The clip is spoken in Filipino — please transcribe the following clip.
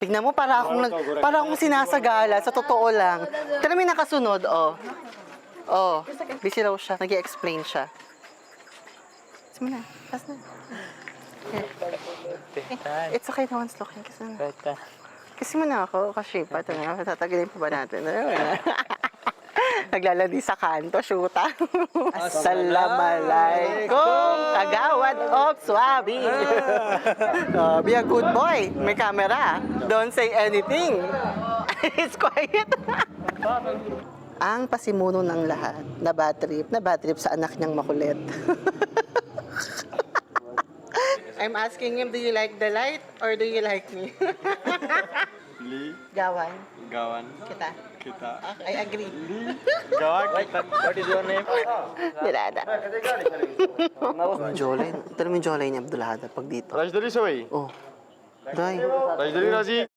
Tignan mo, para akong sinasagala, sa totoo lang. Pero may nakasunod, oh. Oh, busy raw siya, nag-i-explain siya. Kasi mo na, pass na. It's okay, no one's looking. Kasi mo na ako, kasi pato na, tatagilin pa ba natin? Naglalandi sa kanto, shoota. Assalamualaikum, kagawad of Swabi. Be a good boy, may camera. Don't say anything. It's quiet. Ang pasimuno ng lahat, na bad trip sa anak niyang makulit. I'm asking him, do you like the light or do you like me? Gawan. Kita. I agree. Gawan, kita. What is your name? Dilada. Jolay. Ito naman yung Jolay niya, Abdulhada, pag dito. Rajdari Sawai. Oh. Day. Rajdari Raji.